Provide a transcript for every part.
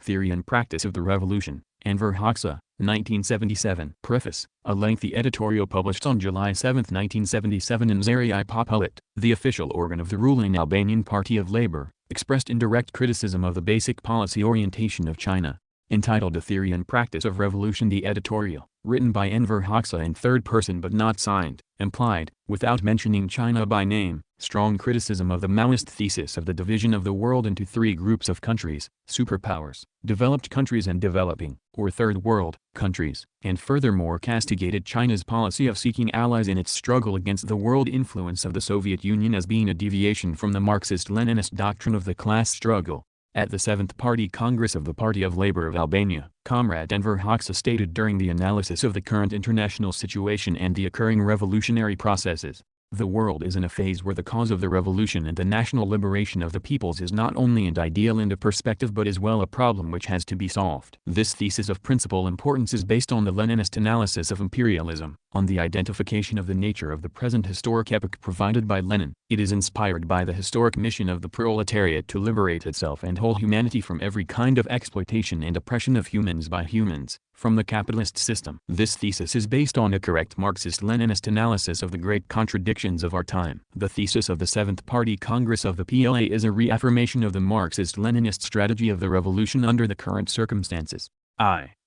Theory and Practice of the Revolution, Enver Hoxha, 1977. Preface. A lengthy editorial published on July 7, 1977 in Zariai Populit, the official organ of the ruling Albanian Party of Labour, expressed indirect criticism of the basic policy orientation of China. Entitled A Theory and Practice of Revolution, the editorial, written by Enver Hoxha in third person but not signed, implied, without mentioning China by name, strong criticism of the Maoist thesis of the division of the world into three groups of countries: superpowers, developed countries and developing, or third world, countries, and furthermore castigated China's policy of seeking allies in its struggle against the world influence of the Soviet Union as being a deviation from the Marxist-Leninist doctrine of the class struggle. At the 7th Party Congress of the Party of Labour of Albania, Comrade Enver Hoxha stated during the analysis of the current international situation and the occurring revolutionary processes, "The world is in a phase where the cause of the revolution and the national liberation of the peoples is not only an ideal and a perspective but as well a problem which has to be solved." This thesis of principal importance is based on the Leninist analysis of imperialism, on the identification of the nature of the present historic epoch provided by Lenin. It is inspired by the historic mission of the proletariat to liberate itself and whole humanity from every kind of exploitation and oppression of humans by humans, from the capitalist system. This thesis is based on a correct Marxist-Leninist analysis of the great contradictions of our time. The thesis of the 7th Party Congress of the PLA is a reaffirmation of the Marxist-Leninist strategy of the revolution under the current circumstances.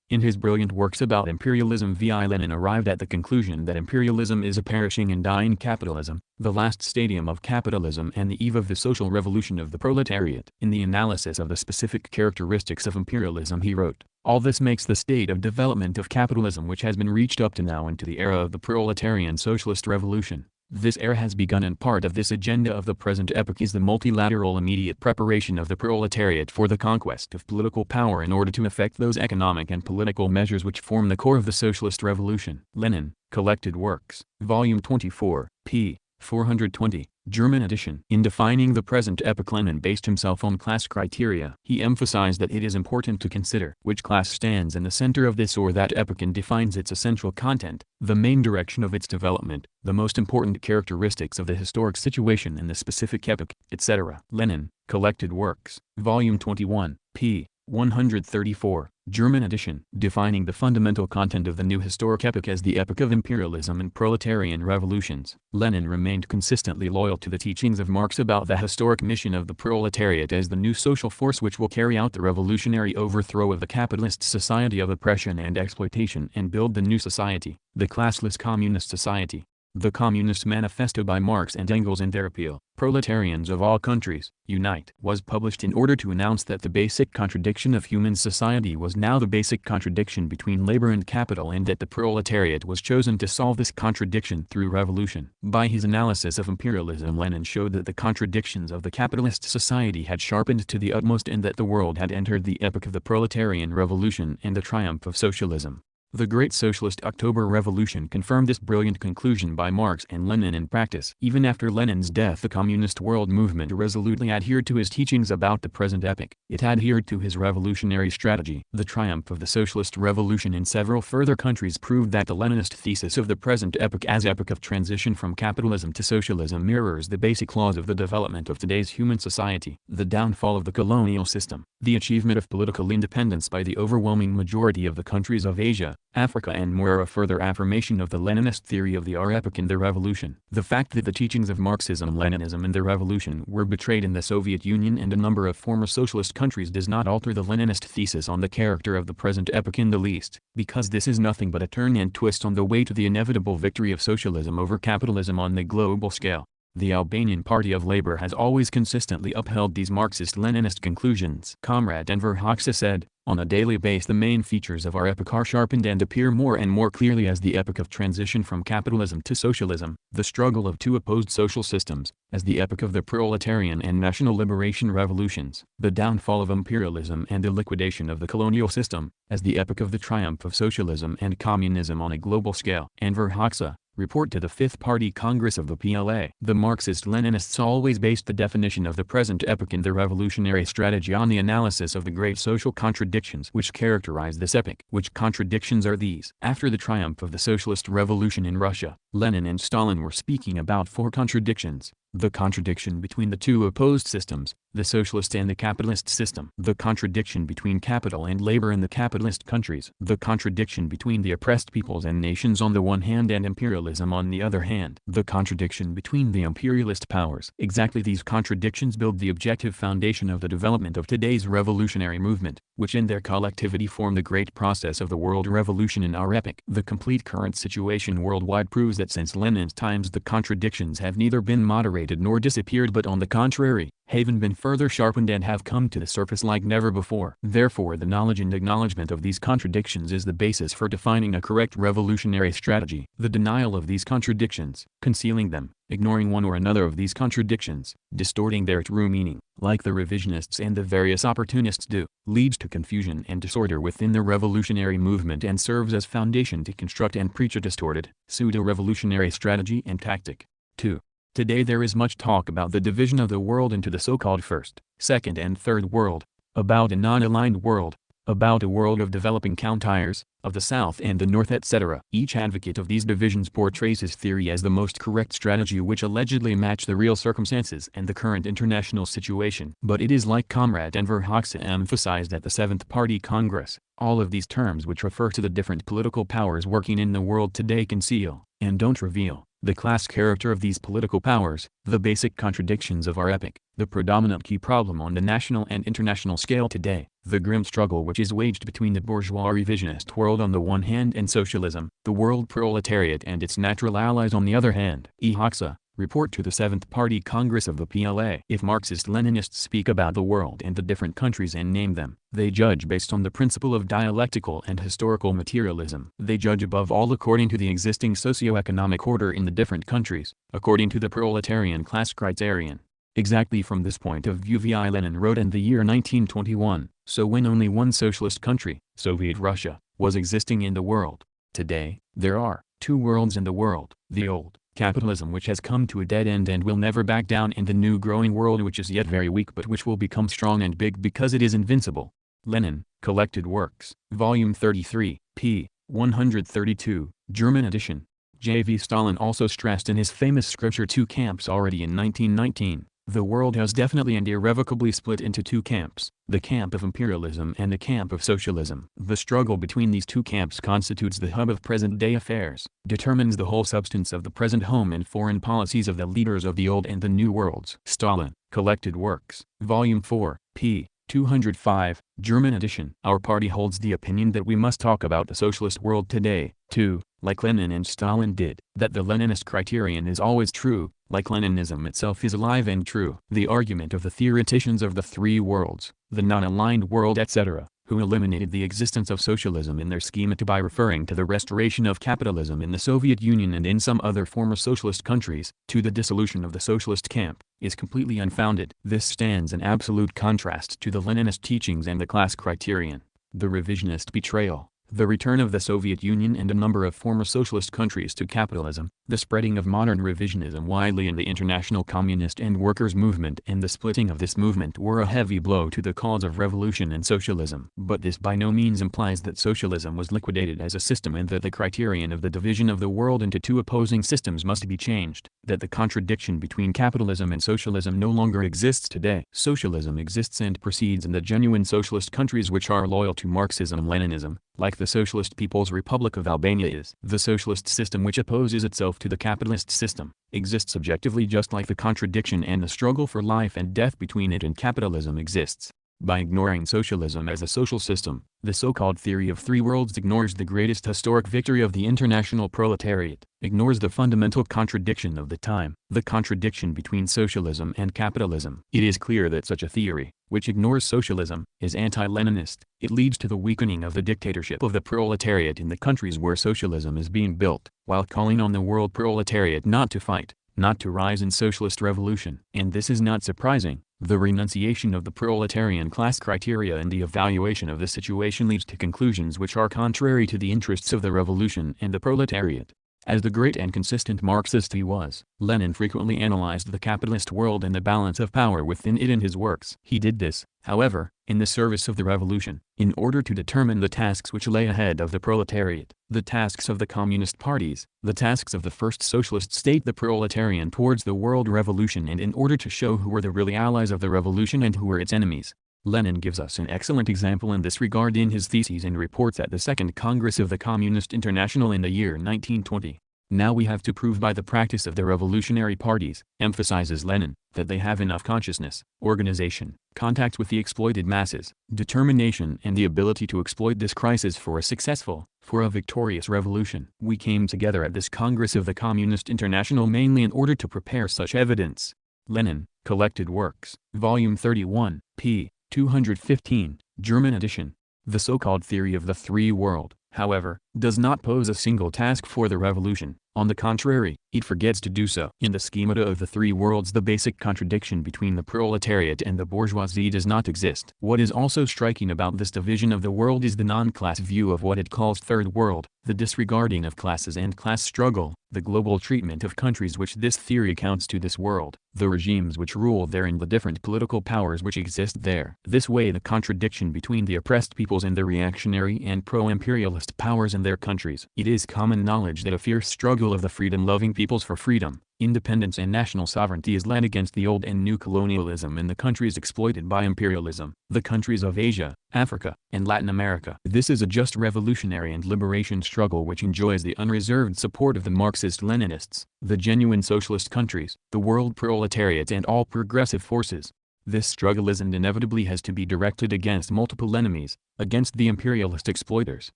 In his brilliant works about imperialism, V.I. Lenin arrived at the conclusion that imperialism is a perishing and dying capitalism, the last stadium of capitalism and the eve of the social revolution of the proletariat. In the analysis of the specific characteristics of imperialism he wrote, "All this makes the state of development of capitalism which has been reached up to now into the era of the proletarian socialist revolution. This era has begun, and part of this agenda of the present epoch is the multilateral immediate preparation of the proletariat for the conquest of political power in order to effect those economic and political measures which form the core of the socialist revolution." Lenin, Collected Works, Volume 24, p. 420, German edition. In defining the present epoch, Lenin based himself on class criteria. He emphasized that it is important to consider which class stands in the center of this or that epoch and defines its essential content, the main direction of its development, the most important characteristics of the historic situation in the specific epoch, etc. Lenin, Collected Works, Volume 21, p. 134, German edition. Defining the fundamental content of the new historic epoch as the epoch of imperialism and proletarian revolutions, Lenin remained consistently loyal to the teachings of Marx about the historic mission of the proletariat as the new social force which will carry out the revolutionary overthrow of the capitalist society of oppression and exploitation and build the new society, the classless communist society. The Communist Manifesto by Marx and Engels and their appeal, "Proletarians of all countries, unite," was published in order to announce that the basic contradiction of human society was now the basic contradiction between labor and capital, and that the proletariat was chosen to solve this contradiction through revolution. By his analysis of imperialism, Lenin showed that the contradictions of the capitalist society had sharpened to the utmost and that the world had entered the epoch of the proletarian revolution and the triumph of socialism. The Great Socialist October Revolution confirmed this brilliant conclusion by Marx and Lenin in practice. Even after Lenin's death, the communist world movement resolutely adhered to his teachings about the present epoch. It adhered to his revolutionary strategy. The triumph of the socialist revolution in several further countries proved that the Leninist thesis of the present epoch as epoch of transition from capitalism to socialism mirrors the basic laws of the development of today's human society. The downfall of the colonial system, the achievement of political independence by the overwhelming majority of the countries of Asia, Africa and more are a further affirmation of the Leninist theory of the our epoch and the revolution. The fact that the teachings of Marxism-Leninism and the revolution were betrayed in the Soviet Union and a number of former socialist countries does not alter the Leninist thesis on the character of the present epoch in the least, because this is nothing but a turn and twist on the way to the inevitable victory of socialism over capitalism on the global scale. The Albanian Party of Labour has always consistently upheld these Marxist-Leninist conclusions. Comrade Enver Hoxha said, "On a daily basis the main features of our epoch are sharpened and appear more and more clearly as the epoch of transition from capitalism to socialism, the struggle of two opposed social systems, as the epoch of the proletarian and national liberation revolutions, the downfall of imperialism and the liquidation of the colonial system, as the epoch of the triumph of socialism and communism on a global scale." Enver Hoxha, Report to the Fifth Party Congress of the PLA. The Marxist-Leninists always based the definition of the present epoch and the revolutionary strategy on the analysis of the great social contradictions which characterize this epoch. Which contradictions are these? After the triumph of the socialist revolution in Russia, Lenin and Stalin were speaking about four contradictions. The contradiction between the two opposed systems, the socialist and the capitalist system. The contradiction between capital and labor in the capitalist countries. The contradiction between the oppressed peoples and nations on the one hand and imperialism on the other hand. The contradiction between the imperialist powers. Exactly these contradictions build the objective foundation of the development of today's revolutionary movement, which in their collectivity form the great process of the world revolution in our epoch. The complete current situation worldwide proves that since Lenin's times the contradictions have neither been moderated nor disappeared but on the contrary, have been further sharpened and have come to the surface like never before. Therefore the knowledge and acknowledgement of these contradictions is the basis for defining a correct revolutionary strategy. The denial of these contradictions, concealing them, ignoring one or another of these contradictions, distorting their true meaning, like the revisionists and the various opportunists do, leads to confusion and disorder within the revolutionary movement and serves as foundation to construct and preach a distorted, pseudo-revolutionary strategy and tactic. 2. Today there is much talk about the division of the world into the so-called first, second and third world, about a non-aligned world, about a world of developing countries, of the South and the North etc. Each advocate of these divisions portrays his theory as the most correct strategy which allegedly match the real circumstances and the current international situation. But it is like Comrade Enver Hoxha emphasized at the 7th Party Congress, all of these terms which refer to the different political powers working in the world today conceal, and don't reveal, the class character of these political powers, the basic contradictions of our epoch, the predominant key problem on the national and international scale today, the grim struggle which is waged between the bourgeois revisionist world on the one hand and socialism, the world proletariat and its natural allies on the other hand. Hoxha, report to the 7th Party Congress of the PLA. If Marxist-Leninists speak about the world and the different countries and name them, they judge based on the principle of dialectical and historical materialism. They judge above all according to the existing socio-economic order in the different countries, according to the proletarian class criterion. Exactly from this point of view V.I. Lenin wrote in the year 1921, so when only one socialist country, Soviet Russia, was existing in the world. Today, there are two worlds in the world, the old capitalism which has come to a dead end and will never back down, and the new growing world which is yet very weak but which will become strong and big because it is invincible. Lenin, Collected Works, Volume 33, p. 132, German edition. J.V. Stalin also stressed in his famous scripture Two Camps already in 1919. The world has definitely and irrevocably split into two camps, the camp of imperialism and the camp of socialism. The struggle between these two camps constitutes the hub of present-day affairs, determines the whole substance of the present home and foreign policies of the leaders of the old and the new worlds. Stalin, Collected Works, Volume 4, p. 205, German edition. Our party holds the opinion that we must talk about the socialist world today, too, like Lenin and Stalin did, that the Leninist criterion is always true, like Leninism itself is alive and true. The argument of the theoreticians of the three worlds, the non-aligned world etc., who eliminated the existence of socialism in their schemata by referring to the restoration of capitalism in the Soviet Union and in some other former socialist countries, to the dissolution of the socialist camp, is completely unfounded. This stands in absolute contrast to the Leninist teachings and the class criterion, the revisionist betrayal, the return of the Soviet Union and a number of former socialist countries to capitalism, the spreading of modern revisionism widely in the international communist and workers' movement and the splitting of this movement were a heavy blow to the cause of revolution and socialism. But this by no means implies that socialism was liquidated as a system and that the criterion of the division of the world into two opposing systems must be changed, that the contradiction between capitalism and socialism no longer exists today. Socialism exists and proceeds in the genuine socialist countries which are loyal to Marxism-Leninism, like the Socialist People's Republic of Albania is. The socialist system which opposes itself to the capitalist system, exists objectively just like the contradiction and the struggle for life and death between it and capitalism exists. By ignoring socialism as a social system, the so-called theory of three worlds ignores the greatest historic victory of the international proletariat, ignores the fundamental contradiction of the time, the contradiction between socialism and capitalism. It is clear that such a theory, which ignores socialism, is anti-Leninist. It leads to the weakening of the dictatorship of the proletariat in the countries where socialism is being built, while calling on the world proletariat not to fight, not to rise in socialist revolution. And this is not surprising. The renunciation of the proletarian class criteria and the evaluation of the situation leads to conclusions which are contrary to the interests of the revolution and the proletariat. As the great and consistent Marxist he was, Lenin frequently analyzed the capitalist world and the balance of power within it in his works. He did this, however, in the service of the revolution, in order to determine the tasks which lay ahead of the proletariat, the tasks of the communist parties, the tasks of the first socialist state, the proletarian, towards the world revolution, and in order to show who were the really allies of the revolution and who were its enemies. Lenin gives us an excellent example in this regard in his theses and reports at the Second Congress of the Communist International in the year 1920. Now we have to prove by the practice of the revolutionary parties, emphasizes Lenin, that they have enough consciousness, organization, contact with the exploited masses, determination and the ability to exploit this crisis for a victorious revolution. We came together at this Congress of the Communist International mainly in order to prepare such evidence. Lenin, Collected Works, Volume 31, p. 215, German edition. The so-called theory of the three world, however, does not pose a single task for the revolution. On the contrary, it forgets to do so. In the schemata of the three worlds, the basic contradiction between the proletariat and the bourgeoisie does not exist. What is also striking about this division of the world is the non-class view of what it calls third world, the disregarding of classes and class struggle, the global treatment of countries which this theory accounts to this world, the regimes which rule there and the different political powers which exist there. This way the contradiction between the oppressed peoples and the reactionary and pro-imperialist powers in their countries. It is common knowledge that a fierce struggle of the freedom-loving peoples for freedom, independence and national sovereignty is led against the old and new colonialism in the countries exploited by imperialism, the countries of Asia, Africa, and Latin America. This is a just revolutionary and liberation struggle which enjoys the unreserved support of the Marxist-Leninists, the genuine socialist countries, the world proletariat and all progressive forces. This struggle is and inevitably has to be directed against multiple enemies, against the imperialist exploiters.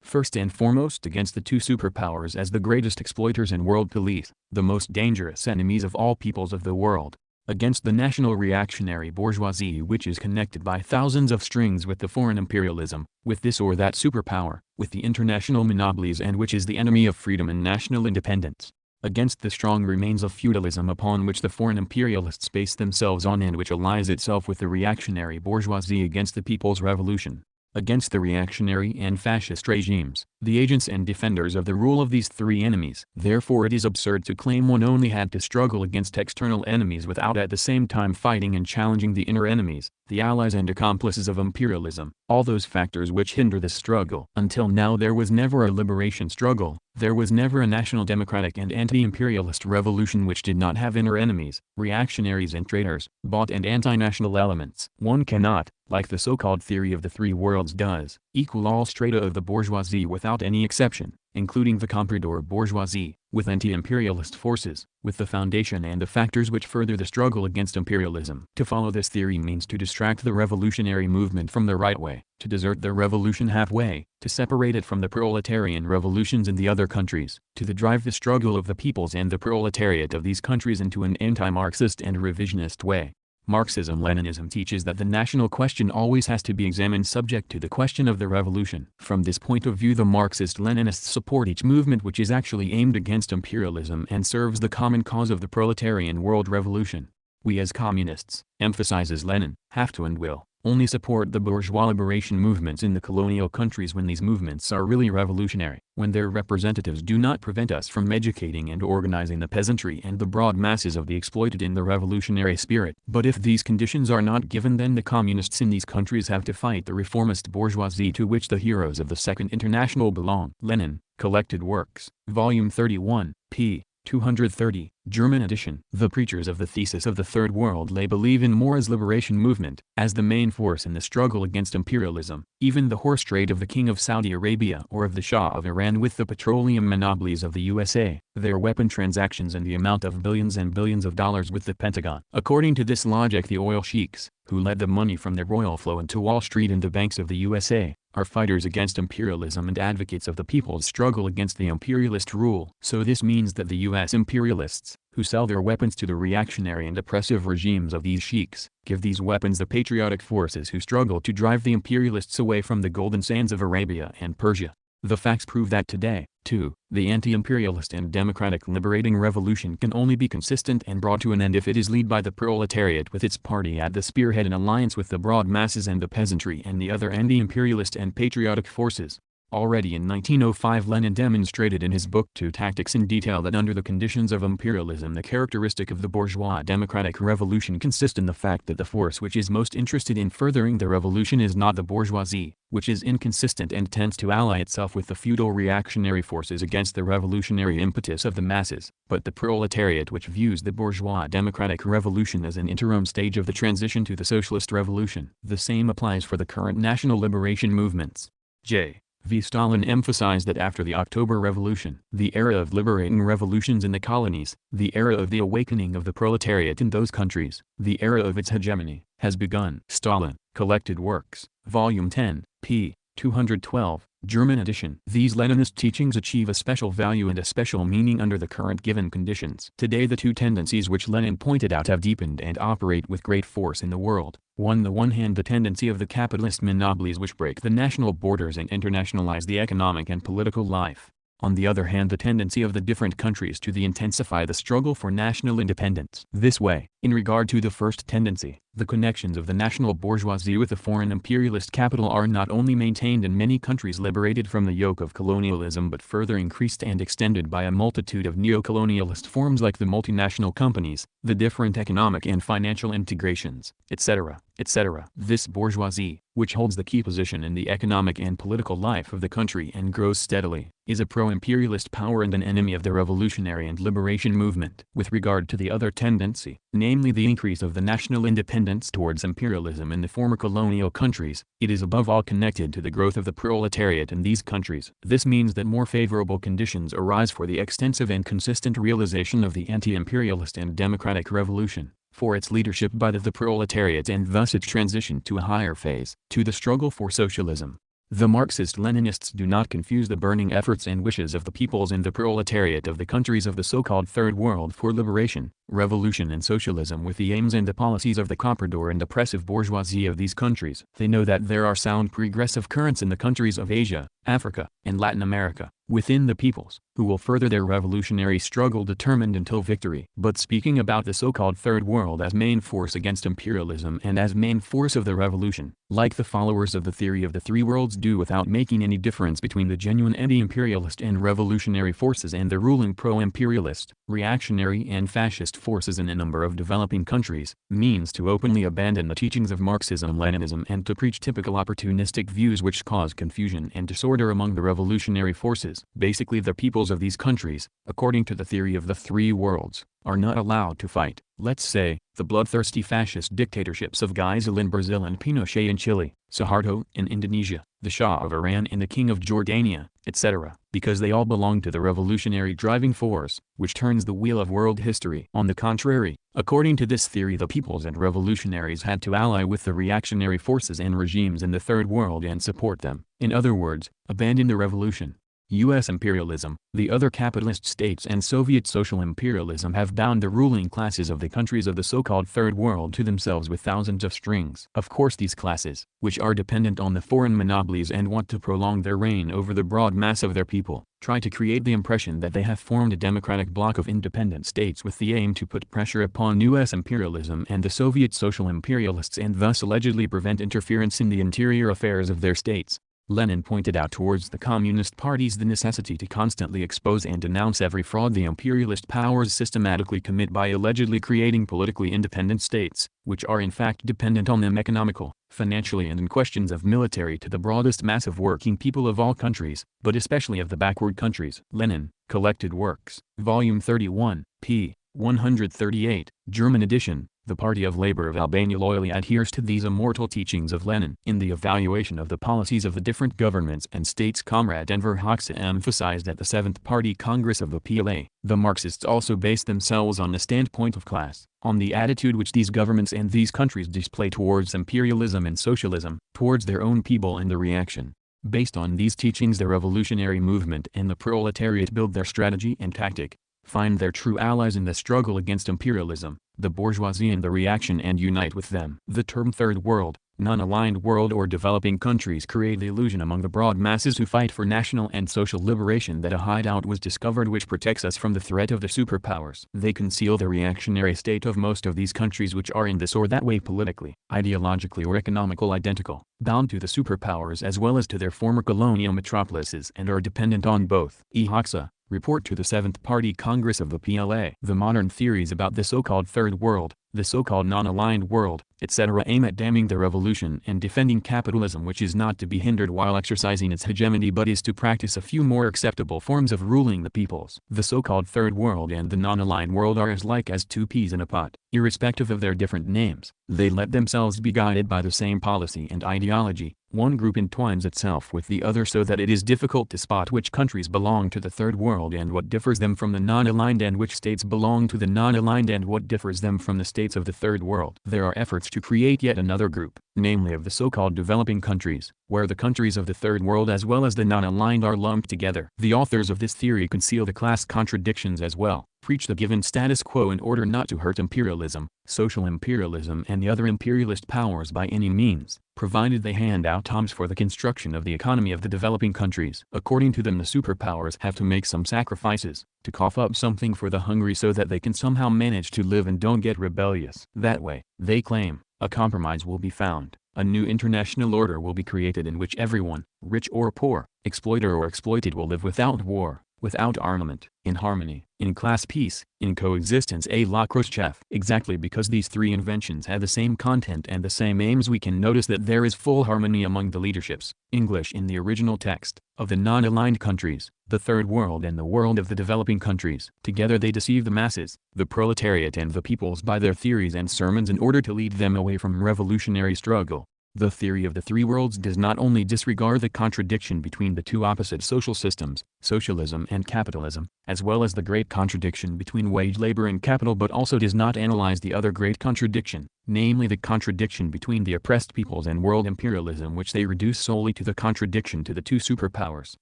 First and foremost against the two superpowers as the greatest exploiters and world police, the most dangerous enemies of all peoples of the world. Against the national reactionary bourgeoisie which is connected by thousands of strings with the foreign imperialism, with this or that superpower, with the international monopolies, and which is the enemy of freedom and national independence. Against the strong remains of feudalism upon which the foreign imperialists base themselves on and which allies itself with the reactionary bourgeoisie against the people's revolution. Against the reactionary and fascist regimes, the agents and defenders of the rule of these three enemies. Therefore it is absurd to claim one only had to struggle against external enemies without at the same time fighting and challenging the inner enemies, the allies and accomplices of imperialism, all those factors which hinder this struggle. Until now there was never a liberation struggle, there was never a national democratic and anti-imperialist revolution which did not have inner enemies, reactionaries and traitors, bought and anti-national elements. One cannot, like the so-called theory of the three worlds does, equal all strata of the bourgeoisie without any exception, including the comprador bourgeoisie, with anti-imperialist forces, with the foundation and the factors which further the struggle against imperialism. To follow this theory means to distract the revolutionary movement from the right way, to desert the revolution halfway, to separate it from the proletarian revolutions in the other countries, to drive the struggle of the peoples and the proletariat of these countries into an anti-Marxist and revisionist way. Marxism-Leninism teaches that the national question always has to be examined subject to the question of the revolution. From this point of view the Marxist-Leninists support each movement which is actually aimed against imperialism and serves the common cause of the proletarian world revolution. We as communists, emphasizes Lenin, have to and will only support the bourgeois liberation movements in the colonial countries when these movements are really revolutionary, when their representatives do not prevent us from educating and organizing the peasantry and the broad masses of the exploited in the revolutionary spirit. But if these conditions are not given, then the communists in these countries have to fight the reformist bourgeoisie to which the heroes of the Second International belong. Lenin, Collected Works, Volume 31, p. 230, German edition. The preachers of the thesis of the Third World believe in more as liberation movement, as the main force in the struggle against imperialism. Even the horse trade of the King of Saudi Arabia or of the Shah of Iran with the petroleum monopolies of the USA, their weapon transactions and the amount of billions and billions of dollars with the Pentagon. According to this logic, the oil sheiks, who led the money from their oil flow into Wall Street and the banks of the USA, are fighters against imperialism and advocates of the people's struggle against the imperialist rule. So this means that the US imperialists, who sell their weapons to the reactionary and oppressive regimes of these sheiks, give these weapons the patriotic forces who struggle to drive the imperialists away from the golden sands of Arabia and Persia. The facts prove that today, too, the anti-imperialist and democratic liberating revolution can only be consistent and brought to an end if it is led by the proletariat with its party at the spearhead in alliance with the broad masses and the peasantry and the other anti-imperialist and patriotic forces. Already in 1905 Lenin demonstrated in his book Two Tactics in detail that under the conditions of imperialism the characteristic of the bourgeois democratic revolution consists in the fact that the force which is most interested in furthering the revolution is not the bourgeoisie, which is inconsistent and tends to ally itself with the feudal reactionary forces against the revolutionary impetus of the masses, but the proletariat which views the bourgeois democratic revolution as an interim stage of the transition to the socialist revolution. The same applies for the current national liberation movements. J.V. Stalin emphasized that after the October Revolution, the era of liberating revolutions in the colonies, the era of the awakening of the proletariat in those countries, the era of its hegemony, has begun. Stalin, Collected Works, Volume 10, p. 212, German edition. These Leninist teachings achieve a special value and a special meaning under the current given conditions. Today the two tendencies which Lenin pointed out have deepened and operate with great force in the world. On the one hand the tendency of the capitalist monopolies which break the national borders and internationalize the economic and political life. On the other hand the tendency of the different countries to intensify the struggle for national independence. This way, in regard to the first tendency, the connections of the national bourgeoisie with the foreign imperialist capital are not only maintained in many countries liberated from the yoke of colonialism but further increased and extended by a multitude of neo-colonialist forms like the multinational companies, the different economic and financial integrations, etc., etc. This bourgeoisie, which holds the key position in the economic and political life of the country and grows steadily, is a pro-imperialist power and an enemy of the revolutionary and liberation movement. With regard to the other tendency, namely the increase of the national independence towards imperialism in the former colonial countries, it is above all connected to the growth of the proletariat in these countries. This means that more favorable conditions arise for the extensive and consistent realization of the anti-imperialist and democratic revolution, for its leadership by the proletariat and thus its transition to a higher phase, to the struggle for socialism. The Marxist-Leninists do not confuse the burning efforts and wishes of the peoples and the proletariat of the countries of the so-called Third World for liberation, revolution and socialism with the aims and the policies of the comprador and oppressive bourgeoisie of these countries. They know that there are sound progressive currents in the countries of Asia, Africa, and Latin America, within the peoples, who will further their revolutionary struggle determined until victory. But speaking about the so-called Third World as main force against imperialism and as main force of the revolution, like the followers of the theory of the three worlds do without making any difference between the genuine anti-imperialist and revolutionary forces and the ruling pro-imperialist, reactionary and fascist forces in a number of developing countries, means to openly abandon the teachings of Marxism-Leninism and to preach typical opportunistic views which cause confusion and disorder among the revolutionary forces. Basically the peoples of these countries, according to the theory of the three worlds, are not allowed to fight, let's say, the bloodthirsty fascist dictatorships of Geisel in Brazil and Pinochet in Chile, Suharto in Indonesia, the Shah of Iran and the King of Jordania, etc., because they all belong to the revolutionary driving force, which turns the wheel of world history. On the contrary, according to this theory the peoples and revolutionaries had to ally with the reactionary forces and regimes in the Third World and support them. In other words, abandon the revolution. U.S. imperialism, the other capitalist states and Soviet social imperialism have bound the ruling classes of the countries of the so-called Third World to themselves with thousands of strings. Of course these classes, which are dependent on the foreign monopolies and want to prolong their reign over the broad mass of their people, try to create the impression that they have formed a democratic bloc of independent states with the aim to put pressure upon U.S. imperialism and the Soviet social imperialists and thus allegedly prevent interference in the interior affairs of their states. Lenin pointed out towards the Communist parties the necessity to constantly expose and denounce every fraud the imperialist powers systematically commit by allegedly creating politically independent states, which are in fact dependent on them economical, financially and in questions of military to the broadest mass of working people of all countries, but especially of the backward countries. Lenin, Collected Works, Volume 31, p. 138, German edition. The Party of Labor of Albania loyally adheres to these immortal teachings of Lenin. In the evaluation of the policies of the different governments and states, Comrade Enver Hoxha emphasized at the 7th Party Congress of the PLA, the Marxists also based themselves on the standpoint of class, on the attitude which these governments and these countries display towards imperialism and socialism, towards their own people and the reaction. Based on these teachings the revolutionary movement and the proletariat build their strategy and tactic, find their true allies in the struggle against imperialism, the bourgeoisie and the reaction and unite with them. The term Third World, Non-aligned world or developing countries create the illusion among the broad masses who fight for national and social liberation that a hideout was discovered which protects us from the threat of the superpowers. They conceal the reactionary state of most of these countries which are in this or that way politically, ideologically or economical identical, bound to the superpowers as well as to their former colonial metropolises and are dependent on both. Hoxha, report to the 7th Party Congress of the PLA. The modern theories about the so-called Third World, the so-called non-aligned world, etc. aim at damning the revolution and defending capitalism which is not to be hindered while exercising its hegemony but is to practice a few more acceptable forms of ruling the peoples. The so-called Third World and the non-aligned world are as like as two peas in a pod, irrespective of their different names. They let themselves be guided by the same policy and ideology. One group entwines itself with the other so that it is difficult to spot which countries belong to the Third World and what differs them from the non-aligned and which states belong to the non-aligned and what differs them from the states of the Third World. There are efforts to create yet another group, namely of the so-called developing countries, where the countries of the Third World as well as the non-aligned are lumped together. The authors of this theory conceal the class contradictions as well, preach the given status quo in order not to hurt imperialism, social imperialism and the other imperialist powers by any means, provided they hand out arms for the construction of the economy of the developing countries. According to them, the superpowers have to make some sacrifices, to cough up something for the hungry so that they can somehow manage to live and don't get rebellious. That way, they claim, a compromise will be found. A new international order will be created in which everyone, rich or poor, exploiter or exploited, will live without war, without armament, in harmony, in class peace, in coexistence a la Khrushchev. Exactly because these three inventions have the same content and the same aims, we can notice that there is full harmony among the leaderships, English in the original text, of the non-aligned countries, the Third World and the world of the developing countries. Together they deceive the masses, the proletariat and the peoples by their theories and sermons in order to lead them away from revolutionary struggle. The theory of the three worlds does not only disregard the contradiction between the two opposite social systems, socialism and capitalism, as well as the great contradiction between wage labor and capital, but also does not analyze the other great contradiction, namely the contradiction between the oppressed peoples and world imperialism, which they reduce solely to the contradiction to the two superpowers,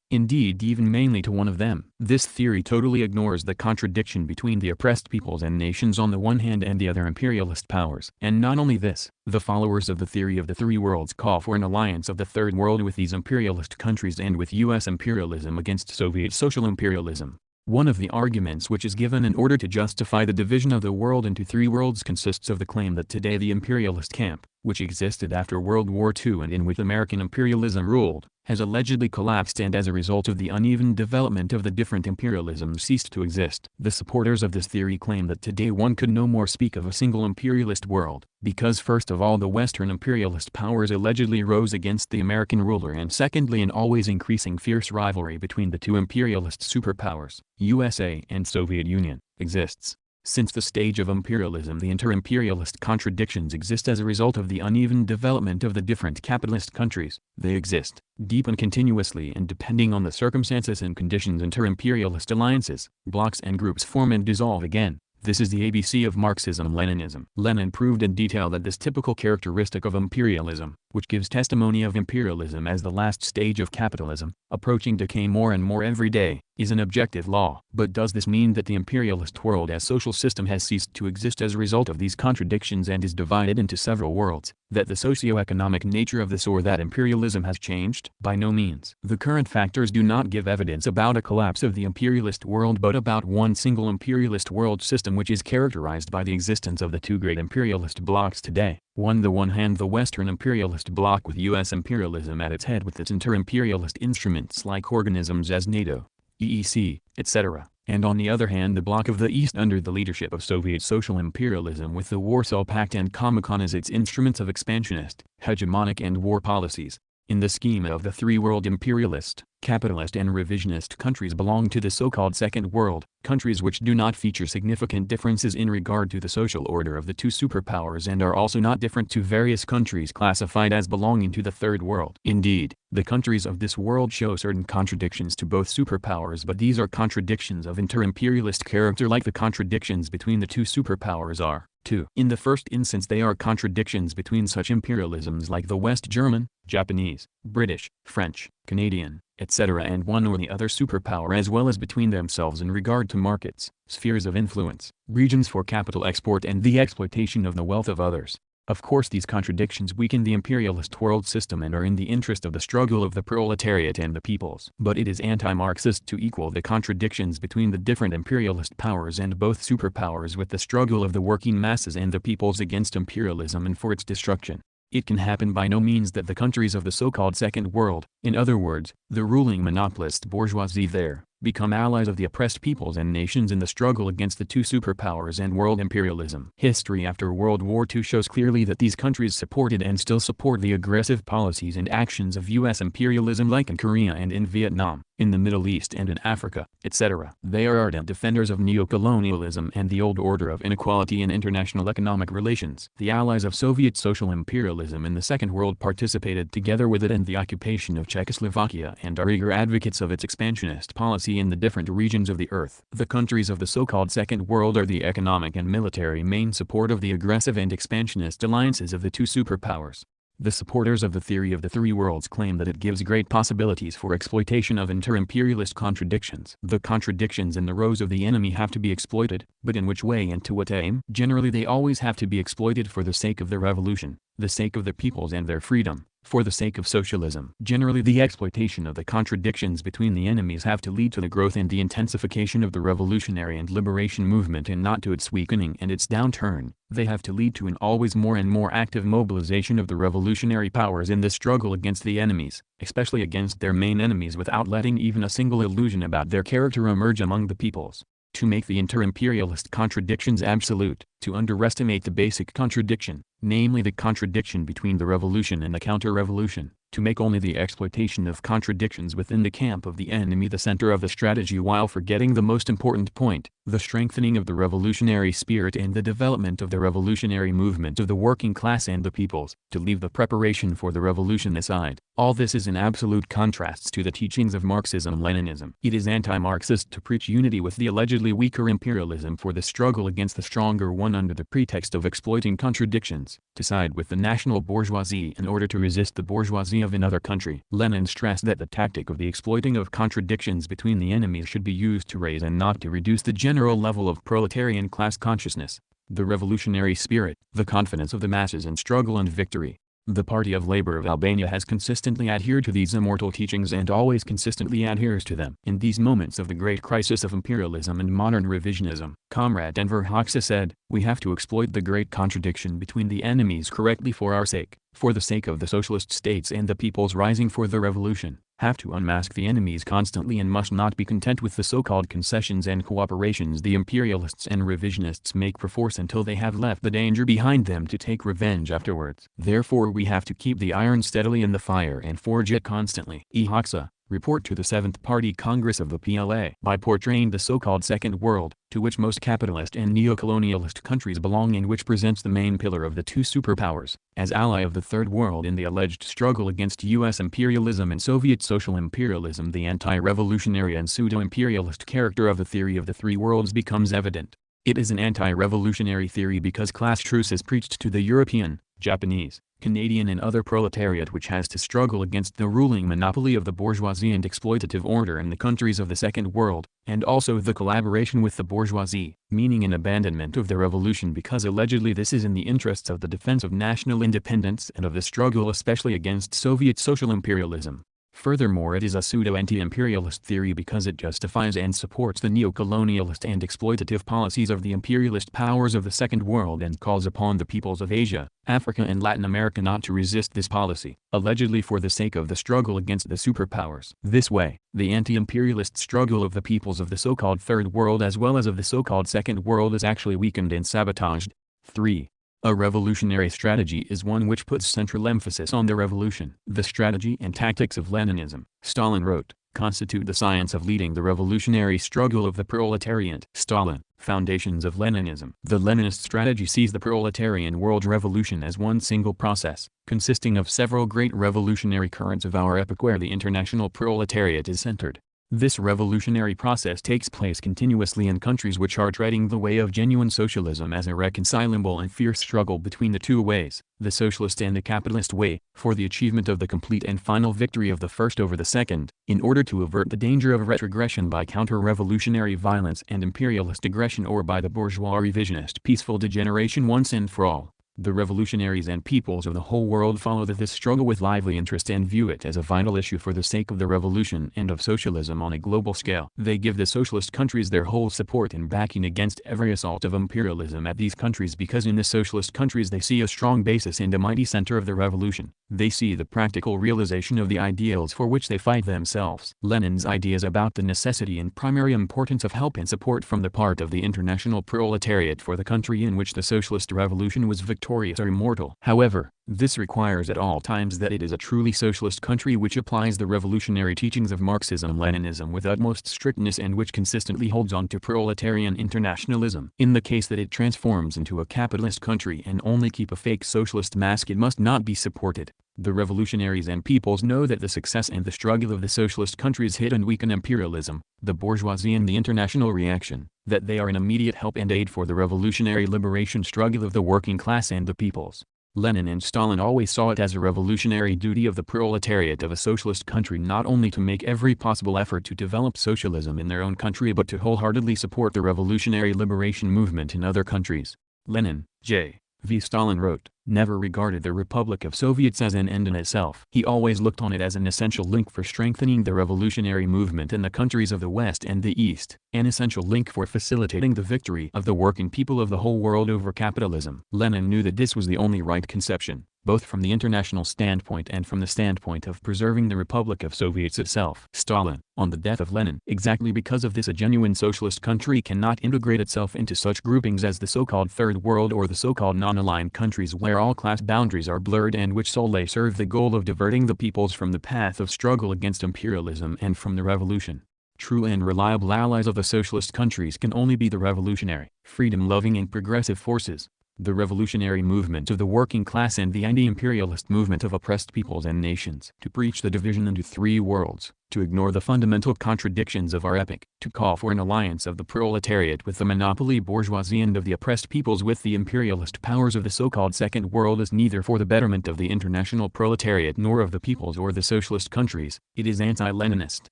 indeed even mainly to one of them. This theory totally ignores the contradiction between the oppressed peoples and nations on the one hand and the other imperialist powers. And not only this, the followers of the theory of the three worlds call for an alliance of the Third World with these imperialist countries and with US imperialism against Soviet social imperialism. One of the arguments which is given in order to justify the division of the world into three worlds consists of the claim that today the imperialist camp, which existed after World War II and in which American imperialism ruled, has allegedly collapsed and as a result of the uneven development of the different imperialisms ceased to exist. The supporters of this theory claim that today one could no more speak of a single imperialist world, because first of all the Western imperialist powers allegedly rose against the American ruler, and secondly an always increasing fierce rivalry between the two imperialist superpowers, USA and Soviet Union, exists. Since the stage of imperialism, the inter-imperialist contradictions exist as a result of the uneven development of the different capitalist countries. They exist, deepen continuously, and depending on the circumstances and conditions inter-imperialist alliances, blocks and groups form and dissolve again. This is the ABC of Marxism-Leninism. Lenin proved in detail that this typical characteristic of imperialism, which gives testimony of imperialism as the last stage of capitalism, approaching decay more and more every day, is an objective law. But does this mean that the imperialist world as social system has ceased to exist as a result of these contradictions and is divided into several worlds, that the socio-economic nature of this or that imperialism has changed? By no means. The current factors do not give evidence about a collapse of the imperialist world but about one single imperialist world system which is characterized by the existence of the two great imperialist blocks today. On the one hand the Western imperialist bloc with US imperialism at its head with its inter-imperialist instruments like organisms as NATO, EEC, etc. And on the other hand the bloc of the East under the leadership of Soviet social imperialism with the Warsaw Pact and Comecon as its instruments of expansionist, hegemonic and war policies. In the schema of the three-world imperialist, capitalist and revisionist countries belong to the so-called Second World, countries which do not feature significant differences in regard to the social order of the two superpowers and are also not different to various countries classified as belonging to the Third World. Indeed, the countries of this world show certain contradictions to both superpowers, but these are contradictions of inter-imperialist character like the contradictions between the two superpowers are. 2. In the first instance they are contradictions between such imperialisms like the West German, Japanese, British, French, Canadian, etc. and one or the other superpower, as well as between themselves in regard to markets, spheres of influence, regions for capital export and the exploitation of the wealth of others. Of course these contradictions weaken the imperialist world system and are in the interest of the struggle of the proletariat and the peoples. But it is anti-Marxist to equal the contradictions between the different imperialist powers and both superpowers with the struggle of the working masses and the peoples against imperialism and for its destruction. It can happen by no means that the countries of the so-called Second World, in other words, the ruling monopolist bourgeoisie there, become allies of the oppressed peoples and nations in the struggle against the two superpowers and world imperialism. History after World War II shows clearly that these countries supported and still support the aggressive policies and actions of U.S. imperialism like in Korea and in Vietnam, in the Middle East and in Africa, etc. They are ardent defenders of neocolonialism and the old order of inequality in international economic relations. The allies of Soviet social imperialism in the Second World participated together with it in the occupation of Czechoslovakia and are eager advocates of its expansionist policy in the different regions of the earth. The countries of the so-called Second World are the economic and military main support of the aggressive and expansionist alliances of the two superpowers. The supporters of the theory of the three worlds claim that it gives great possibilities for exploitation of inter-imperialist contradictions. The contradictions in the rows of the enemy have to be exploited, but in which way and to what aim? Generally they always have to be exploited for the sake of the revolution, the sake of the peoples and their freedom, for the sake of socialism. Generally the exploitation of the contradictions between the enemies have to lead to the growth and the intensification of the revolutionary and liberation movement and not to its weakening and its downturn. They have to lead to an always more and more active mobilization of the revolutionary powers in the struggle against the enemies, especially against their main enemies without letting even a single illusion about their character emerge among the peoples. To make the inter-imperialist contradictions absolute, to underestimate the basic contradiction, namely the contradiction between the revolution and the counter-revolution, to make only the exploitation of contradictions within the camp of the enemy the center of the strategy while forgetting the most important point, the strengthening of the revolutionary spirit and the development of the revolutionary movement of the working class and the peoples, to leave the preparation for the revolution aside. All this is in absolute contrast to the teachings of Marxism-Leninism. It is anti-Marxist to preach unity with the allegedly weaker imperialism for the struggle against the stronger one under the pretext of exploiting contradictions, to side with the national bourgeoisie in order to resist the bourgeoisie of another country. Lenin stressed that the tactic of the exploiting of contradictions between the enemies should be used to raise and not to reduce the general level of proletarian class consciousness, the revolutionary spirit, the confidence of the masses in struggle and victory. The Party of Labour of Albania has consistently adhered to these immortal teachings and always consistently adheres to them. In these moments of the great crisis of imperialism and modern revisionism, Comrade Enver Hoxha said, "We have to exploit the great contradiction between the enemies correctly for our sake, for the sake of the socialist states and the peoples rising for the revolution, have to unmask the enemies constantly and must not be content with the so-called concessions and cooperations the imperialists and revisionists make perforce until they have left the danger behind them to take revenge afterwards. Therefore we have to keep the iron steadily in the fire and forge it constantly." Hoxha, report to the 7th Party Congress of the PLA. By portraying the so-called Second World, to which most capitalist and neocolonialist countries belong and which presents the main pillar of the two superpowers, as ally of the Third World in the alleged struggle against U.S. imperialism and Soviet social imperialism, the anti-revolutionary and pseudo-imperialist character of the theory of the three worlds becomes evident. It is an anti-revolutionary theory because class truce is preached to the European, Japanese, Canadian and other proletariat which has to struggle against the ruling monopoly of the bourgeoisie and exploitative order in the countries of the Second World, and also the collaboration with the bourgeoisie, meaning an abandonment of the revolution because allegedly this is in the interests of the defense of national independence and of the struggle especially against Soviet social imperialism. Furthermore, it is a pseudo-anti-imperialist theory because it justifies and supports the neocolonialist and exploitative policies of the imperialist powers of the Second World and calls upon the peoples of Asia, Africa and Latin America not to resist this policy, allegedly for the sake of the struggle against the superpowers. This way, the anti-imperialist struggle of the peoples of the so-called Third World as well as of the so-called Second World is actually weakened and sabotaged. 3. A revolutionary strategy is one which puts central emphasis on the revolution. The strategy and tactics of Leninism, Stalin wrote, constitute the science of leading the revolutionary struggle of the proletariat. Stalin, Foundations of Leninism. The Leninist strategy sees the proletarian world revolution as one single process, consisting of several great revolutionary currents of our epoch where the international proletariat is centered. This revolutionary process takes place continuously in countries which are treading the way of genuine socialism as a reconcilable and fierce struggle between the two ways, the socialist and the capitalist way, for the achievement of the complete and final victory of the first over the second, in order to avert the danger of retrogression by counter-revolutionary violence and imperialist aggression or by the bourgeois revisionist peaceful degeneration once and for all. The revolutionaries and peoples of the whole world follow this struggle with lively interest and view it as a vital issue for the sake of the revolution and of socialism on a global scale. They give the socialist countries their whole support and backing against every assault of imperialism at these countries, because in the socialist countries they see a strong basis and a mighty center of the revolution. They see the practical realization of the ideals for which they fight themselves. Lenin's ideas about the necessity and primary importance of help and support from the part of the international proletariat for the country in which the socialist revolution was victorious are immortal. However, this requires at all times that it is a truly socialist country which applies the revolutionary teachings of Marxism-Leninism with utmost strictness and which consistently holds on to proletarian internationalism. In the case that it transforms into a capitalist country and only keep a fake socialist mask, it must not be supported. The revolutionaries and peoples know that the success and the struggle of the socialist countries hit and weaken imperialism, the bourgeoisie and the international reaction, that they are an immediate help and aid for the revolutionary liberation struggle of the working class and the peoples. Lenin and Stalin always saw it as a revolutionary duty of the proletariat of a socialist country not only to make every possible effort to develop socialism in their own country but to wholeheartedly support the revolutionary liberation movement in other countries. Lenin, J.V. Stalin wrote, never regarded the Republic of Soviets as an end in itself. He always looked on it as an essential link for strengthening the revolutionary movement in the countries of the West and the East, an essential link for facilitating the victory of the working people of the whole world over capitalism. Lenin knew that this was the only right conception, both from the international standpoint and from the standpoint of preserving the Republic of Soviets itself. Stalin, on the death of Lenin, exactly because of this, a genuine socialist country cannot integrate itself into such groupings as the so-called Third World or the so-called non-aligned countries where all class boundaries are blurred and which solely serve the goal of diverting the peoples from the path of struggle against imperialism and from the revolution. True and reliable allies of the socialist countries can only be the revolutionary, freedom-loving and progressive forces, the revolutionary movement of the working class and the anti-imperialist movement of oppressed peoples and nations. To preach the division into three worlds, to ignore the fundamental contradictions of our epoch, to call for an alliance of the proletariat with the monopoly bourgeoisie and of the oppressed peoples with the imperialist powers of the so-called Second World is neither for the betterment of the international proletariat nor of the peoples or the socialist countries. It is anti-Leninist.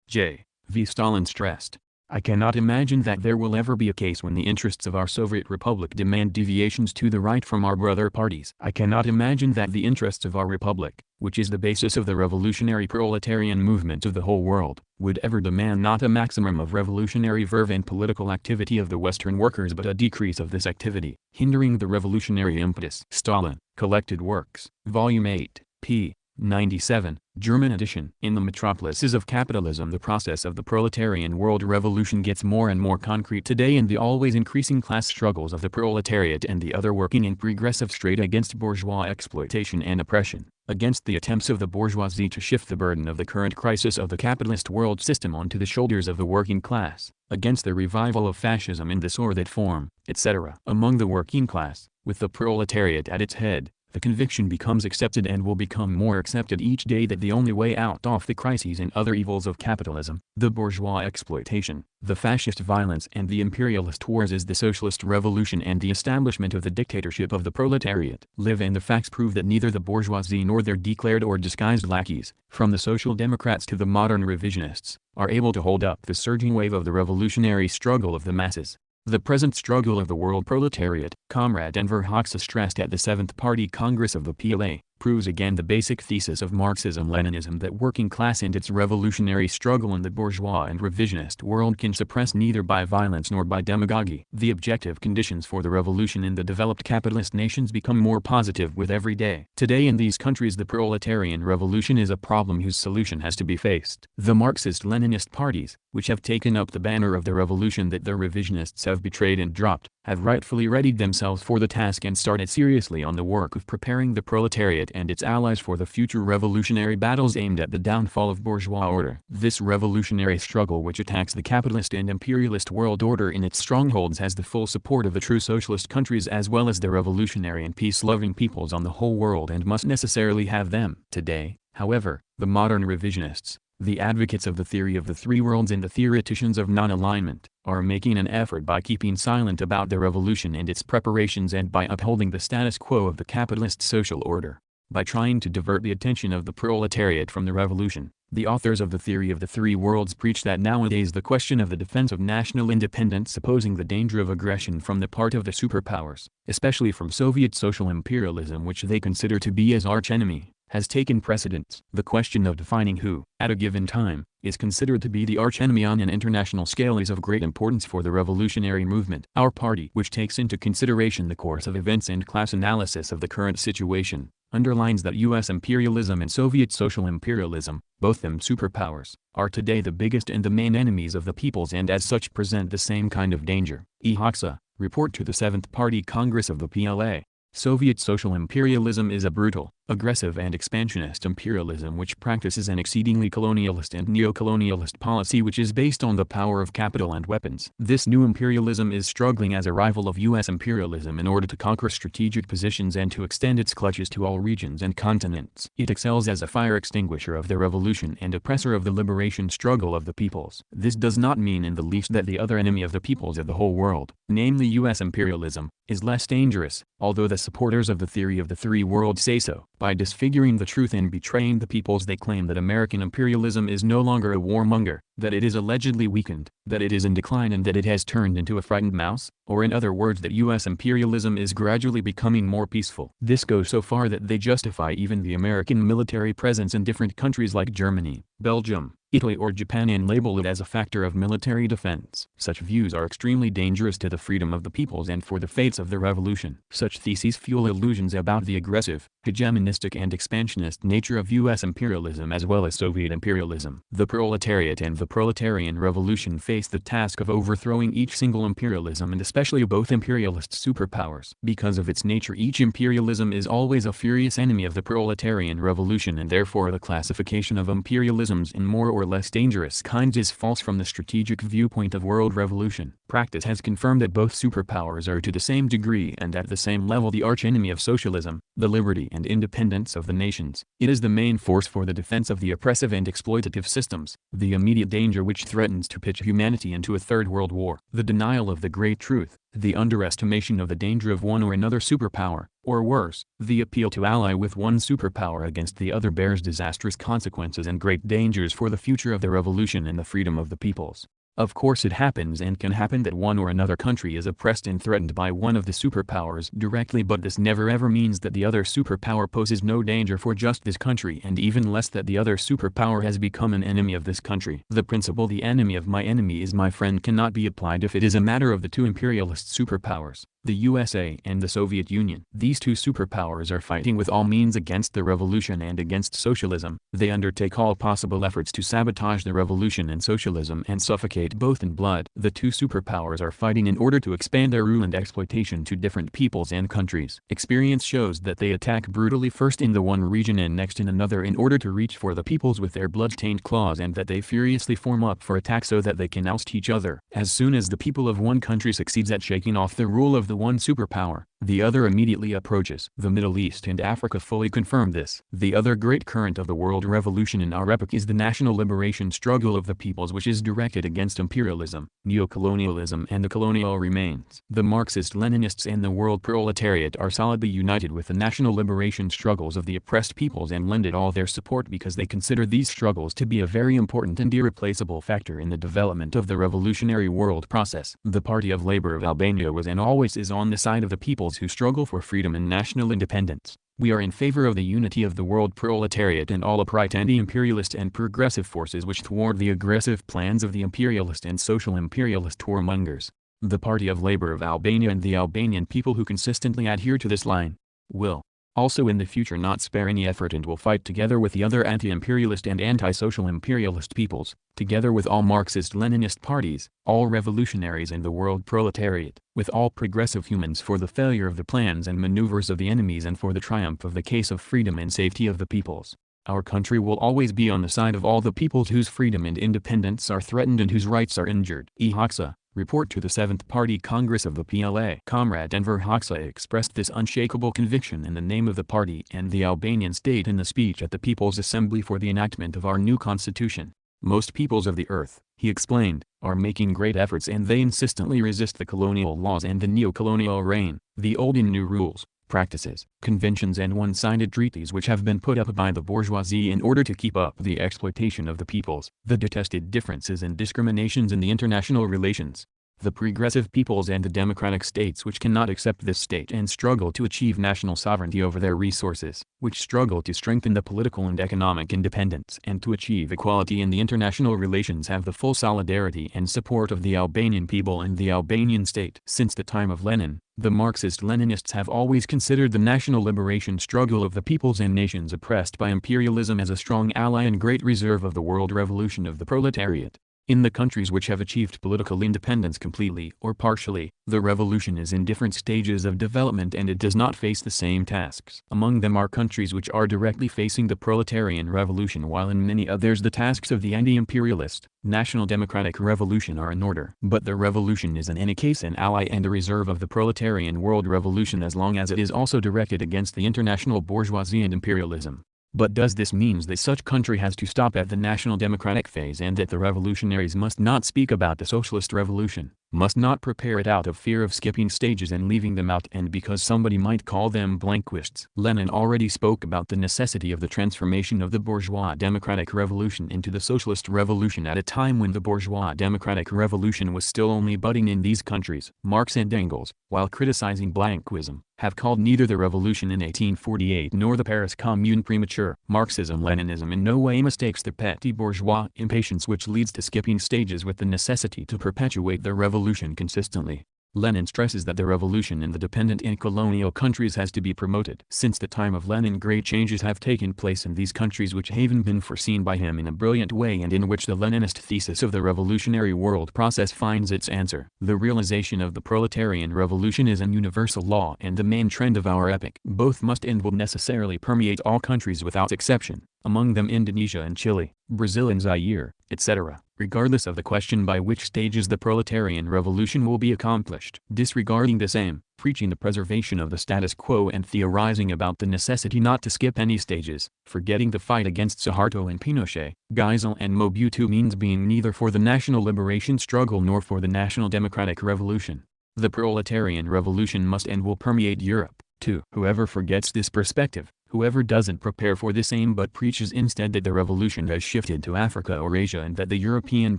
J.V. Stalin stressed. I cannot imagine that there will ever be a case when the interests of our Soviet Republic demand deviations to the right from our brother parties. I cannot imagine that the interests of our republic, which is the basis of the revolutionary proletarian movement of the whole world, would ever demand not a maximum of revolutionary verve and political activity of the Western workers but a decrease of this activity, hindering the revolutionary impetus. Stalin, Collected Works, Volume 8, p. 97, German edition. In the metropolises of capitalism, the process of the proletarian world revolution gets more and more concrete today in the always increasing class struggles of the proletariat and the other working and progressive straight against bourgeois exploitation and oppression, against the attempts of the bourgeoisie to shift the burden of the current crisis of the capitalist world system onto the shoulders of the working class, against the revival of fascism in this or that form, etc. Among the working class, with the proletariat at its head, the conviction becomes accepted and will become more accepted each day that the only way out of the crises and other evils of capitalism, the bourgeois exploitation, the fascist violence and the imperialist wars is the socialist revolution and the establishment of the dictatorship of the proletariat. Live and the facts prove that neither the bourgeoisie nor their declared or disguised lackeys, from the social democrats to the modern revisionists, are able to hold up the surging wave of the revolutionary struggle of the masses. The present struggle of the world proletariat, Comrade Enver Hoxha stressed at the 7th Party Congress of the PLA, proves again the basic thesis of Marxism-Leninism that working class and its revolutionary struggle in the bourgeois and revisionist world can suppress neither by violence nor by demagogy. The objective conditions for the revolution in the developed capitalist nations become more positive with every day. Today in these countries the proletarian revolution is a problem whose solution has to be faced. The Marxist-Leninist parties, which have taken up the banner of the revolution that the revisionists have betrayed and dropped, have rightfully readied themselves for the task and started seriously on the work of preparing the proletariat and its allies for the future revolutionary battles aimed at the downfall of bourgeois order. This revolutionary struggle which attacks the capitalist and imperialist world order in its strongholds has the full support of the true socialist countries as well as the revolutionary and peace-loving peoples on the whole world and must necessarily have them. Today, however, the modern revisionists, the advocates of the theory of the three worlds and the theoreticians of non-alignment, are making an effort by keeping silent about the revolution and its preparations and by upholding the status quo of the capitalist social order. by trying to divert the attention of the proletariat from the revolution. The authors of the theory of the three worlds preach that nowadays the question of the defense of national independence, supposing the danger of aggression from the part of the superpowers, especially from Soviet social imperialism, which they consider to be as archenemy, has taken precedence. The question of defining who, at a given time, is considered to be the archenemy on an international scale is of great importance for the revolutionary movement. Our party, which takes into consideration the course of events and class analysis of the current situation, underlines that U.S. imperialism and Soviet social imperialism, both them superpowers, are today the biggest and the main enemies of the peoples and as such present the same kind of danger. Hoxha, report to the 7th Party Congress of the PLA. Soviet social imperialism is a brutal, aggressive and expansionist imperialism which practices an exceedingly colonialist and neo-colonialist policy which is based on the power of capital and weapons. This new imperialism is struggling as a rival of U.S. imperialism in order to conquer strategic positions and to extend its clutches to all regions and continents. It excels as a fire extinguisher of the revolution and oppressor of the liberation struggle of the peoples. This does not mean in the least that the other enemy of the peoples of the whole world, namely U.S. imperialism, is less dangerous, although the supporters of the theory of the three worlds say so. By disfiguring the truth and betraying the peoples they claim that American imperialism is no longer a warmonger, that it is allegedly weakened, that it is in decline and that it has turned into a frightened mouse, or in other words that U.S. imperialism is gradually becoming more peaceful. This goes so far that they justify even the American military presence in different countries like Germany, Belgium, Italy or Japan and label it as a factor of military defense. Such views are extremely dangerous to the freedom of the peoples and for the fates of the revolution. Such theses fuel illusions about the aggressive, hegemonistic and expansionist nature of U.S. imperialism as well as Soviet imperialism. The proletariat and the proletarian revolution face the task of overthrowing each single imperialism and especially both imperialist superpowers. Because of its nature, each imperialism is always a furious enemy of the proletarian revolution and therefore the classification of imperialisms in more or less dangerous kinds is false from the strategic viewpoint of world revolution. Practice has confirmed that both superpowers are to the same degree and at the same level the archenemy of socialism, the liberty and independence of the nations. It is the main force for the defense of the oppressive and exploitative systems, the immediate danger which threatens to pitch humanity into a third world war. The denial of the great truth, the underestimation of the danger of one or another superpower, or worse, the appeal to ally with one superpower against the other bears disastrous consequences and great dangers for the future of the revolution and the freedom of the peoples. Of course it happens and can happen that one or another country is oppressed and threatened by one of the superpowers directly, but this never ever means that the other superpower poses no danger for just this country and even less that the other superpower has become an enemy of this country. The principle "the enemy of my enemy is my friend" cannot be applied if it is a matter of the two imperialist superpowers, the USA and the Soviet Union. These two superpowers are fighting with all means against the revolution and against socialism. They undertake all possible efforts to sabotage the revolution and socialism and suffocate both in blood. The two superpowers are fighting in order to expand their rule and exploitation to different peoples and countries. Experience shows that they attack brutally first in the one region and next in another in order to reach for the peoples with their blood-stained claws, and that they furiously form up for attack so that they can oust each other. As soon as the people of one country succeeds at shaking off the rule of the one superpower, the other immediately approaches. The Middle East and Africa fully confirm this. The other great current of the world revolution in our epoch is the national liberation struggle of the peoples, which is directed against imperialism, neo-colonialism and the colonial remains. The Marxist-Leninists and the world proletariat are solidly united with the national liberation struggles of the oppressed peoples and lend it all their support because they consider these struggles to be a very important and irreplaceable factor in the development of the revolutionary world process. The Party of Labor of Albania was and always is on the side of the peoples who struggle for freedom and national independence. We are in favor of the unity of the world proletariat and all upright anti-imperialist and progressive forces which thwart the aggressive plans of the imperialist and social imperialist warmongers. The Party of Labor of Albania and the Albanian people who consistently adhere to this line will also in the future not spare any effort and will fight together with the other anti-imperialist and anti-social imperialist peoples, together with all Marxist-Leninist parties, all revolutionaries and the world proletariat, with all progressive humans for the failure of the plans and maneuvers of the enemies and for the triumph of the case of freedom and safety of the peoples. Our country will always be on the side of all the peoples whose freedom and independence are threatened and whose rights are injured. Hoxha, report to the 7th Party Congress of the PLA. Comrade Enver Hoxha expressed this unshakable conviction in the name of the party and the Albanian state in the speech at the People's Assembly for the enactment of our new constitution. Most peoples of the earth, he explained, are making great efforts and they insistently resist the colonial laws and the neo-colonial reign, the old and new rules, practices, conventions and one-sided treaties which have been put up by the bourgeoisie in order to keep up the exploitation of the peoples, the detested differences and discriminations in the international relations. The progressive peoples and the democratic states which cannot accept this state and struggle to achieve national sovereignty over their resources, which struggle to strengthen the political and economic independence and to achieve equality in the international relations have the full solidarity and support of the Albanian people and the Albanian state. Since the time of Lenin, the Marxist-Leninists have always considered the national liberation struggle of the peoples and nations oppressed by imperialism as a strong ally and great reserve of the world revolution of the proletariat. In the countries which have achieved political independence completely or partially, the revolution is in different stages of development and it does not face the same tasks. Among them are countries which are directly facing the proletarian revolution, while in many others the tasks of the anti-imperialist, national democratic revolution are in order. But the revolution is in any case an ally and a reserve of the proletarian world revolution as long as it is also directed against the international bourgeoisie and imperialism. But does this mean that such country has to stop at the national democratic phase and that the revolutionaries must not speak about the socialist revolution, must not prepare it out of fear of skipping stages and leaving them out and because somebody might call them blanquists? Lenin already spoke about the necessity of the transformation of the bourgeois democratic revolution into the socialist revolution at a time when the bourgeois democratic revolution was still only budding in these countries. Marx and Engels, while criticizing blanquism, have called neither the revolution in 1848 nor the Paris Commune premature. Marxism-Leninism in no way mistakes the petty bourgeois impatience which leads to skipping stages with the necessity to perpetuate the revolution consistently. Lenin stresses that the revolution in the dependent and colonial countries has to be promoted. Since the time of Lenin, great changes have taken place in these countries which haven't been foreseen by him in a brilliant way and in which the Leninist thesis of the revolutionary world process finds its answer. The realization of the proletarian revolution is an universal law and the main trend of our epoch. Both must and will necessarily permeate all countries without exception, among them Indonesia and Chile, Brazil and Zaire, etc., regardless of the question by which stages the proletarian revolution will be accomplished. Disregarding this aim, preaching the preservation of the status quo and theorizing about the necessity not to skip any stages, forgetting the fight against Suharto and Pinochet, Geisel and Mobutu means being neither for the national liberation struggle nor for the national democratic revolution. The proletarian revolution must and will permeate Europe, too. Whoever forgets this perspective, whoever doesn't prepare for this aim but preaches instead that the revolution has shifted to Africa or Asia and that the European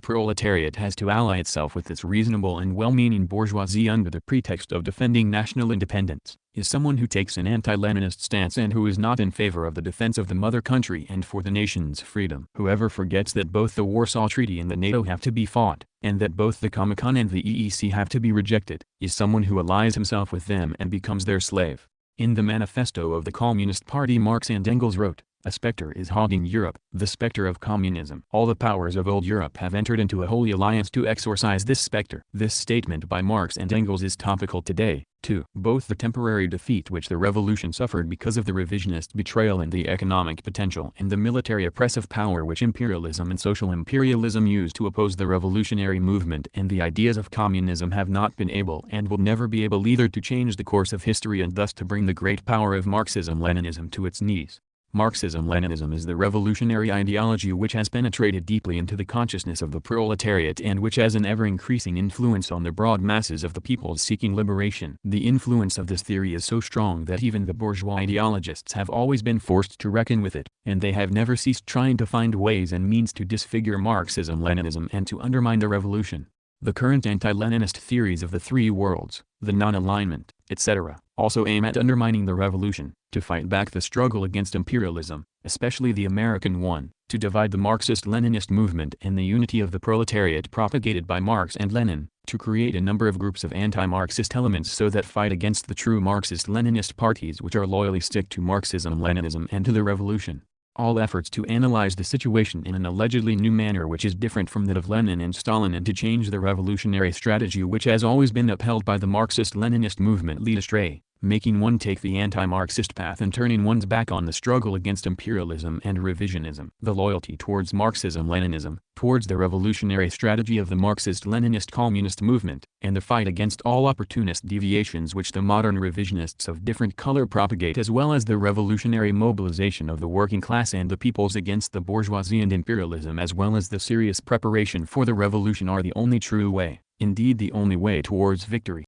proletariat has to ally itself with its reasonable and well-meaning bourgeoisie under the pretext of defending national independence, is someone who takes an anti-Leninist stance and who is not in favor of the defense of the mother country and for the nation's freedom. Whoever forgets that both the Warsaw Treaty and the NATO have to be fought, and that both the Comecon and the EEC have to be rejected, is someone who allies himself with them and becomes their slave. In the manifesto of the Communist Party, Marx and Engels wrote, "A specter is haunting Europe, the specter of communism. All the powers of old Europe have entered into a holy alliance to exorcise this specter." This statement by Marx and Engels is topical today, too. Both the temporary defeat which the revolution suffered because of the revisionist betrayal and the economic potential and the military oppressive power which imperialism and social imperialism used to oppose the revolutionary movement and the ideas of communism have not been able and will never be able either to change the course of history and thus to bring the great power of Marxism-Leninism to its knees. Marxism-Leninism is the revolutionary ideology which has penetrated deeply into the consciousness of the proletariat and which has an ever-increasing influence on the broad masses of the peoples seeking liberation. The influence of this theory is so strong that even the bourgeois ideologists have always been forced to reckon with it, and they have never ceased trying to find ways and means to disfigure Marxism-Leninism and to undermine the revolution. The current anti-Leninist theories of the three worlds, the non-alignment, etc., also aim at undermining the revolution, to fight back the struggle against imperialism, especially the American one, to divide the Marxist-Leninist movement and the unity of the proletariat propagated by Marx and Lenin, to create a number of groups of anti-Marxist elements so that fight against the true Marxist-Leninist parties which are loyally stick to Marxism-Leninism and to the revolution. All efforts to analyze the situation in an allegedly new manner which is different from that of Lenin and Stalin and to change the revolutionary strategy which has always been upheld by the Marxist-Leninist movement lead astray, making one take the anti-Marxist path and turning one's back on the struggle against imperialism and revisionism. The loyalty towards Marxism-Leninism, towards the revolutionary strategy of the Marxist-Leninist communist movement, and the fight against all opportunist deviations which the modern revisionists of different color propagate, as well as the revolutionary mobilization of the working class and the peoples against the bourgeoisie and imperialism, as well as the serious preparation for the revolution, are the only true way, indeed the only way towards victory.